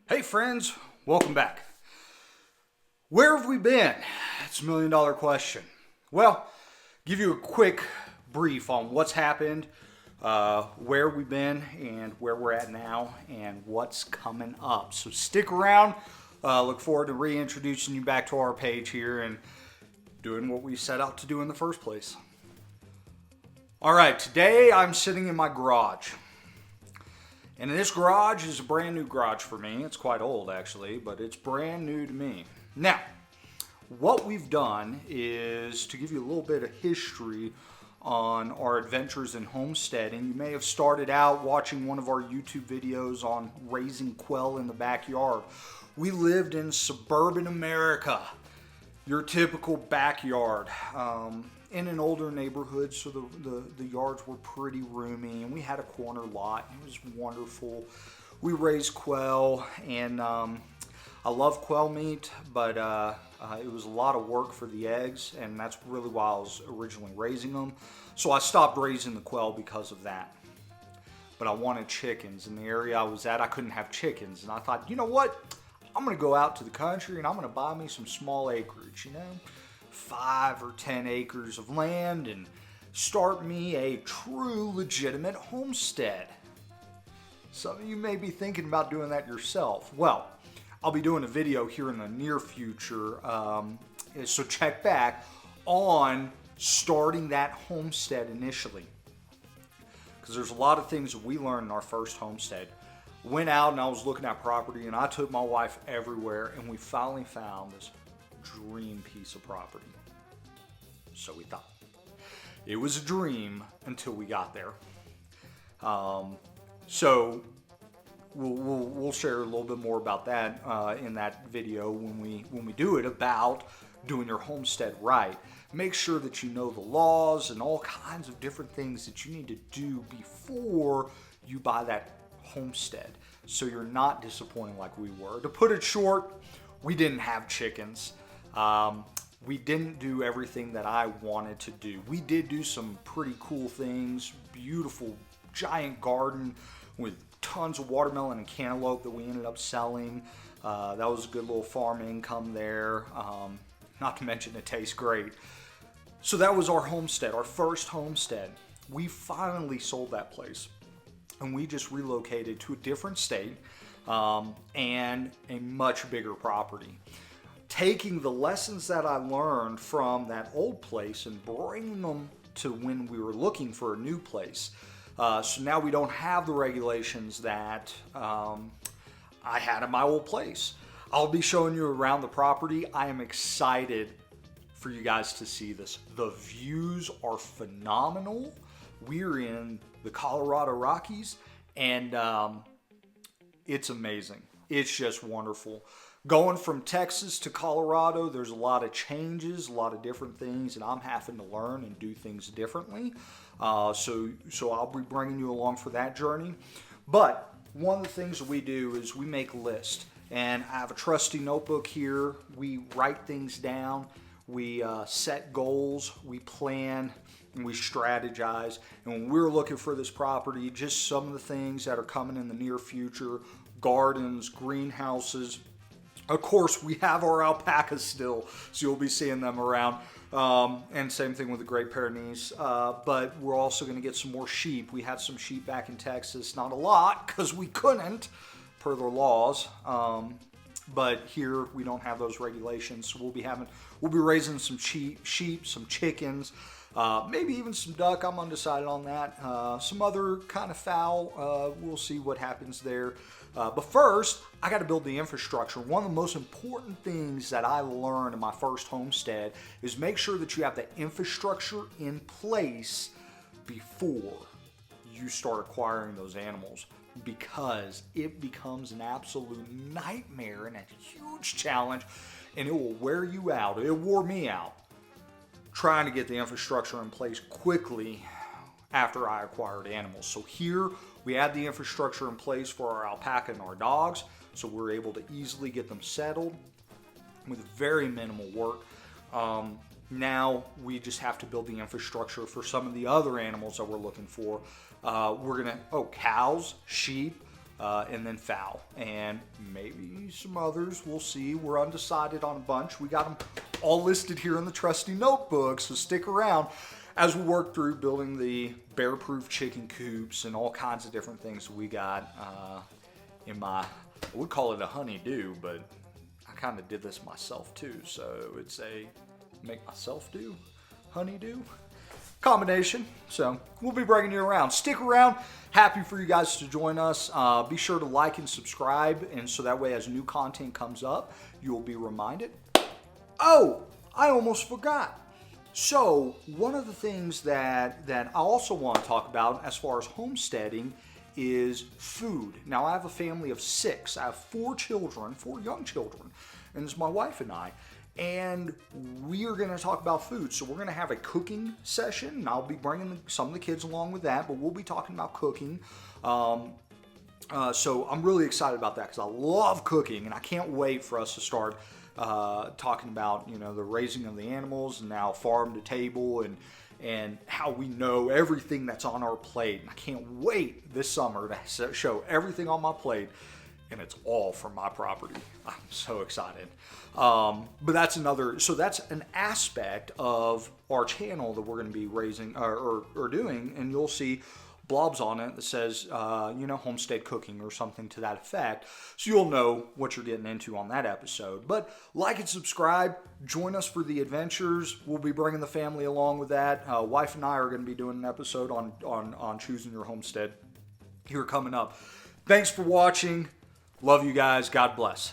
Hey friends, welcome back. Where have we been? It's $1 million question. Well, give you a quick brief on what's happened, where we've been, and where we're at now, and what's coming up. So stick around. Look forward to reintroducing you back to our page here and doing what we set out to do in the first place. All right, today I'm sitting in my garage. And this garage is a brand new garage for me. It's quite old actually, but it's brand new to me. Now, what we've done is to give you a little bit of history on our adventures in homesteading. You may have started out watching one of our YouTube videos on raising quail in the backyard. We lived in suburban America, your typical backyard. In an older neighborhood, so the yards were pretty roomy, and we had a corner lot. It was wonderful. We raised quail, and I love quail meat, but it was a lot of work for the eggs, and that's really why I was originally raising them. So I stopped raising the quail because of that. But I wanted chickens. In the area I was at, I couldn't have chickens, and I thought, you know what? I'm going to go out to the country, and I'm going to buy me some small acreage, 5 or 10 acres of land, and start me a true legitimate homestead. Some of you may be thinking about doing that yourself. Well, I'll be doing a video here in the near future, so check back on starting that homestead initially, because there's a lot of things that we learned in our first homestead. Went out and I was looking at property, and I took my wife everywhere, and we finally found this dream piece of property. So we thought. It was a dream until we got there. So we'll share a little bit more about that in that video when we do it, about doing your homestead right. Make sure that you know the laws and all kinds of different things that you need to do before you buy that homestead, so you're not disappointed like we were. To put it short, we didn't have chickens. We didn't do everything that I wanted to do. We did do some pretty cool things. Beautiful giant garden with tons of watermelon and cantaloupe that we ended up selling. That was a good little farm income there. Not to mention it tastes great. So that was our homestead, our first homestead. We finally sold that place, and we just relocated to a different state and a much bigger property. Taking the lessons that I learned from that old place and bringing them to when we were looking for a new place. So now we don't have the regulations that I had in my old place. I'll be showing you around the property. I am excited for you guys to see this. The views are phenomenal. We're in the Colorado Rockies, and it's amazing. It's just wonderful. Going from Texas to Colorado, there's a lot of changes, a lot of different things, and I'm having to learn and do things differently. So I'll be bringing you along for that journey. But one of the things that we do is we make lists. And I have a trusty notebook here. We write things down. We set goals. We plan. And we strategize. And when we're looking for this property, just some of the things that are coming in the near future: gardens, greenhouses. Of course, we have our alpacas still, so you'll be seeing them around. And same thing with the Great Pyrenees. But we're also going to get some more sheep. We had some sheep back in Texas. Not a lot, because we couldn't, per their laws. But here we don't have those regulations, so we'll be raising some sheep, some chickens, maybe even some duck. I'm undecided on that. Some other kind of fowl. We'll see what happens there. But first, I got to build the infrastructure. One of the most important things that I learned in my first homestead is make sure that you have the infrastructure in place before you start acquiring those animals, because it becomes an absolute nightmare and a huge challenge, and it will wear you out. It wore me out trying to get the infrastructure in place quickly after I acquired animals. So here we had the infrastructure in place for our alpaca and our dogs, so we're able to easily get them settled with very minimal work. Now we just have to build the infrastructure for some of the other animals that we're looking for. Cows, sheep, and then fowl, and maybe some others. We'll see. We're undecided on a bunch. We got them all listed here in the trusty notebook, so stick around as we work through building the bear-proof chicken coops and all kinds of different things we got in my, I would call it a honey-do, but I kind of did this myself too, so it's a make myself do, honey-do combination. So we'll be bringing you around. Stick around. Happy for you guys to join us. Be sure to like and subscribe, and so that way as new content comes up, you'll be reminded. Oh, I almost forgot. So one of the things that I also want to talk about as far as homesteading is food. Now I have a family of 6. I have 4 children, 4 young children, and it's my wife and I. And we are going to talk about food. So we're going to have a cooking session, and I'll be bringing some of the kids along with that, but we'll be talking about cooking. So I'm really excited about that because I love cooking, and I can't wait for us to start talking about, you know, the raising of the animals and now farm to table and how we know everything that's on our plate. And I can't wait this summer to show everything on my plate, and it's all from my property. I'm so excited. But that's that's an aspect of our channel that we're going to be raising or doing, and you'll see blobs on it that says, you know, homestead cooking or something to that effect. So you'll know what you're getting into on that episode. But like and subscribe. Join us for the adventures. We'll be bringing the family along with that. Wife and I are going to be doing an episode on choosing your homestead here coming up. Thanks for watching. Love you guys. God bless.